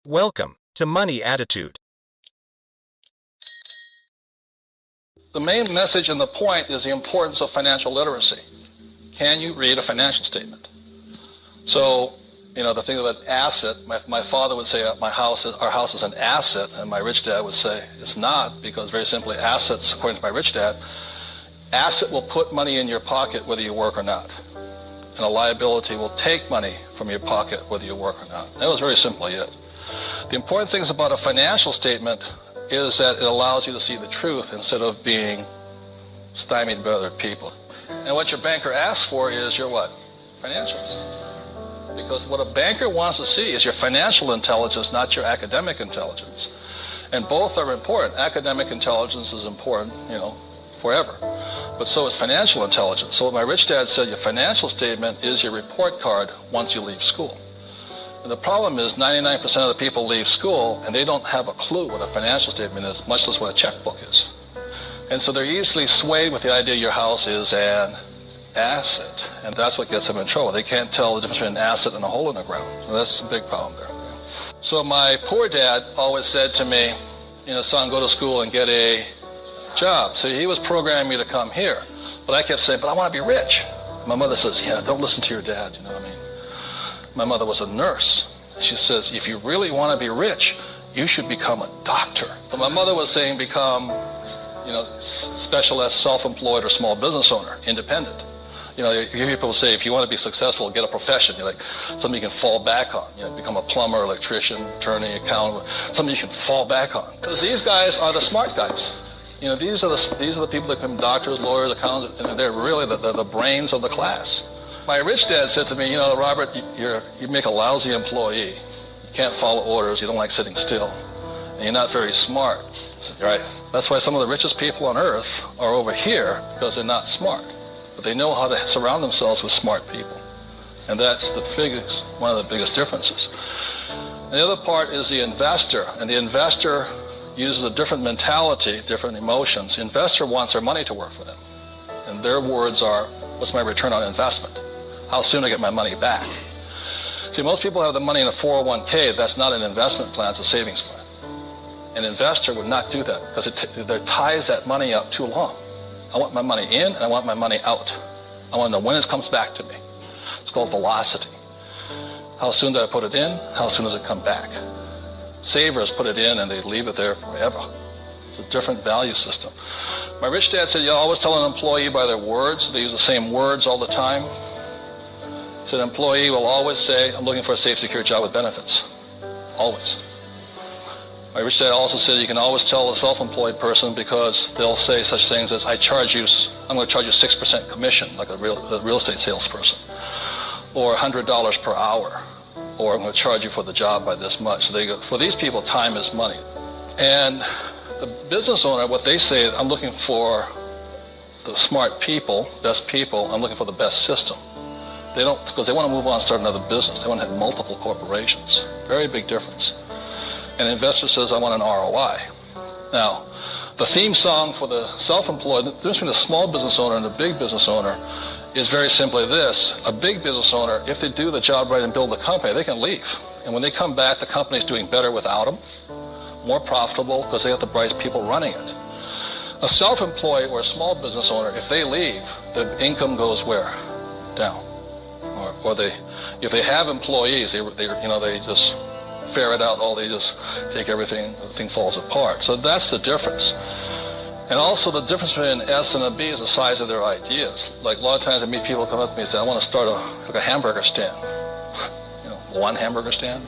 Welcome to Money Attitude. The main message and the point is the importance of financial literacy. Can you read a financial statement? So, the thing about asset, my father would say our house is an asset, and my rich dad would say it's not, because very simply assets, according to my rich dad, asset will put money in your pocket whether you work or not. And a liability will take money from your pocket whether you work or not. That was very simply it. The important things about a financial statement is that it allows you to see the truth instead of being stymied by other people. And what your banker asks for is your what? Financials. Because what a banker wants to see is your financial intelligence, not your academic intelligence. And both are important. Academic intelligence is important, forever. But so is financial intelligence. So what my rich dad said, your financial statement is your report card once you leave school. And the problem is 99% of the people leave school and they don't have a clue what a financial statement is, much less what a checkbook is. And so they're easily swayed with the idea your house is an asset. And that's what gets them in trouble. They can't tell the difference between an asset and a hole in the ground. So that's a big problem there. So my poor dad always said to me, son, go to school and get a job. So he was programming me to come here. But I kept saying, but I want to be rich. My mother says, don't listen to your dad, you know what I mean? My mother was a nurse. She says, if you really want to be rich, you should become a doctor. But my mother was saying become, specialist, self-employed, or small business owner, independent. You hear people say, if you want to be successful, get a profession. Something you can fall back on. Become a plumber, electrician, attorney, accountant, something you can fall back on. Because these guys are the smart guys. These are the people that become doctors, lawyers, accountants, and they're really the brains of the class. My rich dad said to me, Robert, you make a lousy employee. You can't follow orders. You don't like sitting still. And you're not very smart. I said, right. That's why some of the richest people on earth are over here, because they're not smart. But they know how to surround themselves with smart people. And that's one of the biggest differences. And the other part is the investor. And the investor uses a different mentality, different emotions. The investor wants their money to work for them. And their words are, what's my return on investment? How soon I get my money back? See, most people have the money in a 401k. That's not an investment plan, it's a savings plan. An investor would not do that because it ties that money up too long. I want my money in and I want my money out. I want to know when it comes back to me. It's called velocity. How soon do I put it in? How soon does it come back? Savers put it in and they leave it there forever. It's a different value system. My rich dad said, you always tell an employee by their words. They use the same words all the time. So an employee will always say, I'm looking for a safe, secure job with benefits. Always. My rich dad also said you can always tell a self-employed person because they'll say such things as, I'm going to charge you 6% commission, like a real estate salesperson, or $100 per hour, or I'm going to charge you for the job by this much. So they go, for these people, time is money. And the business owner, what they say, I'm looking for the smart people, best people, I'm looking for the best system. They don't, because they want to move on and start another business. They want to have multiple corporations. Very big difference. And an investor says, I want an ROI. Now, the theme song for the self-employed, the difference between a small business owner and a big business owner is very simply this. A big business owner, if they do the job right and build the company, they can leave. And when they come back, the company's doing better without them, more profitable because they have the bright people running it. A self-employed or a small business owner, if they leave, the income goes where? Down. Or if they have employees, they just ferret out they just take everything falls apart. So that's the difference. And also the difference between an S and a B is the size of their ideas. Like a lot of times I meet people come up to me and say, I want to start a hamburger stand. One hamburger stand.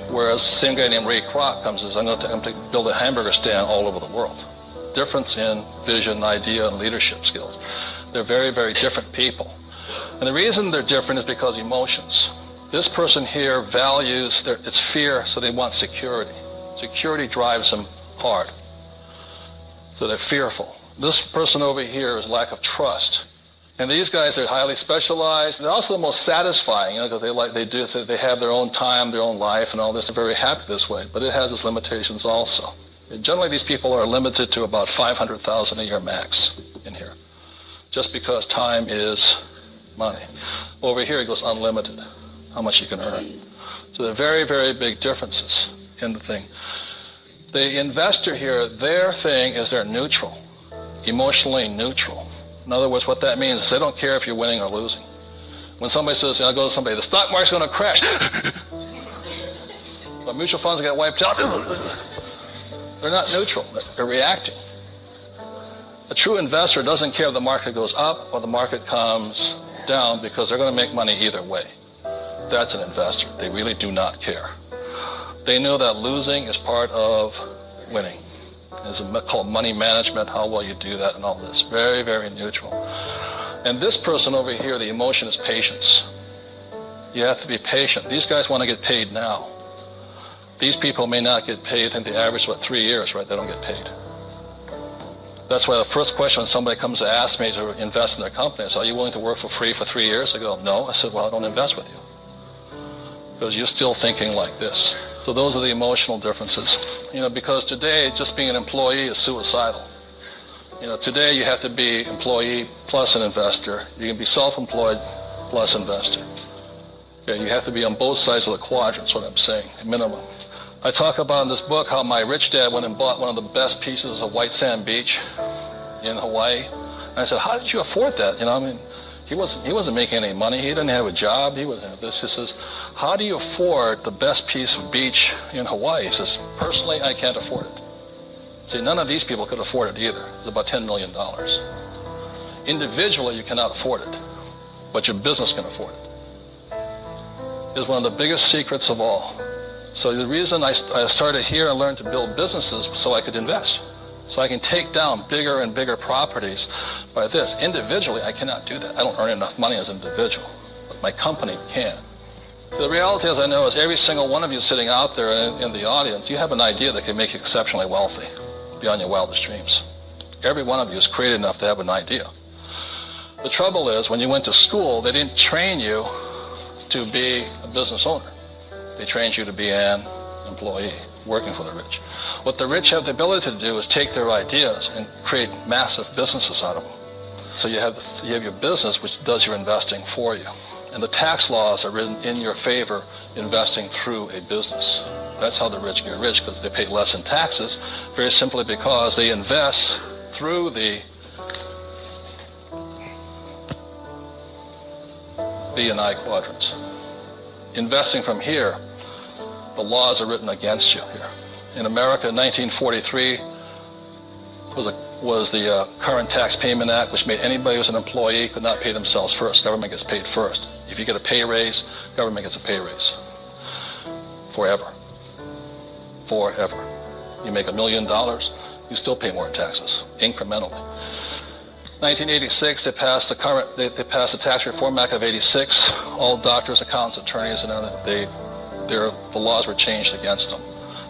Whereas same guy named Ray Kroc comes and says, I'm going to build a hamburger stand all over the world. Difference in vision, idea, and leadership skills. They're very, very different people. And the reason they're different is because emotions. This person here values, it's fear, so they want security. Security drives them hard. So they're fearful. This person over here is lack of trust. And these guys are highly specialized. They're also the most satisfying, because they have their own time, their own life, and all this. They're very happy this way, but it has its limitations also. And generally, these people are limited to about $500,000 a year max in here, just because time is money. Over here, it goes unlimited. how much you can earn. So there are very, very big differences in the thing. The investor here, their thing is they're neutral, emotionally neutral. In other words, what that means is they don't care if you're winning or losing. When somebody says, I go to somebody, the stock market's going to crash. The mutual funds get wiped out. They're not neutral. They're reacting. A true investor doesn't care if the market goes up or the market comes down because they're going to make money either way. That's an investor. They really do not care. They know that losing is part of winning. It's called money management, how well you do that and all this. Very, very neutral. And this person over here, the emotion is patience. You have to be patient. These guys want to get paid now. These people may not get paid. I think the average is, 3 years, right? They don't get paid. That's why the first question when somebody comes to ask me to invest in their company is, are you willing to work for free for 3 years? I go, no. I said, well, I don't invest with you. Because you're still thinking like this. So those are the emotional differences. Because today, just being an employee is suicidal. Today you have to be employee plus an investor. You can be self-employed plus investor. Okay, you have to be on both sides of the quadrant, that's what I'm saying, minimum. I talk about in this book how my rich dad went and bought one of the best pieces of white sand beach in Hawaii. And I said, how did you afford that? He wasn't making any money. He didn't have a job. He wasn't have this. He says, how do you afford the best piece of beach in Hawaii? He says, personally, I can't afford it. See, none of these people could afford it either. It's about $10 million. Individually, you cannot afford it, but your business can afford it. It's one of the biggest secrets of all. So the reason I started here and learned to build businesses was so I could invest. So I can take down bigger and bigger properties by this. Individually, I cannot do that. I don't earn enough money as an individual, but my company can. So the reality, as I know, is every single one of you sitting out there in the audience, you have an idea that can make you exceptionally wealthy beyond your wildest dreams. Every one of you is creative enough to have an idea. The trouble is, when you went to school, they didn't train you to be a business owner. They trained you to be an employee, working for the rich. What the rich have the ability to do is take their ideas and create massive businesses out of them. So you have your business, which does your investing for you. And the tax laws are written in your favor, investing through a business. That's how the rich get rich, because they pay less in taxes, very simply because they invest through the B and I quadrants. Investing from here, the laws are written against you here. In America, 1943 was the Current Tax Payment Act, which made anybody who's an employee could not pay themselves first. Government gets paid first. If you get a pay raise, government gets a pay raise. Forever. Forever. You make $1 million, you still pay more in taxes, incrementally. 1986, they passed the Tax Reform Act of '86. All doctors, accountants, attorneys, and the laws were changed against them.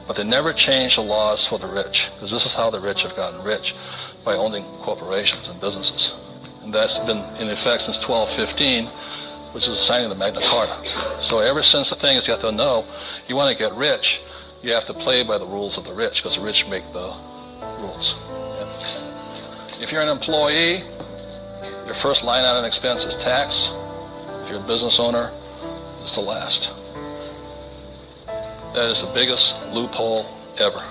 But they never changed the laws for the rich, because this is how the rich have gotten rich, by owning corporations and businesses. And that's been in effect since 1215, which is the signing of the Magna Carta. So ever since the thing has got to know, you want to get rich, you have to play by the rules of the rich, because the rich make the rules. If you're an employee, your first line item expense is tax. If you're a business owner, It's the last. That is the biggest loophole ever.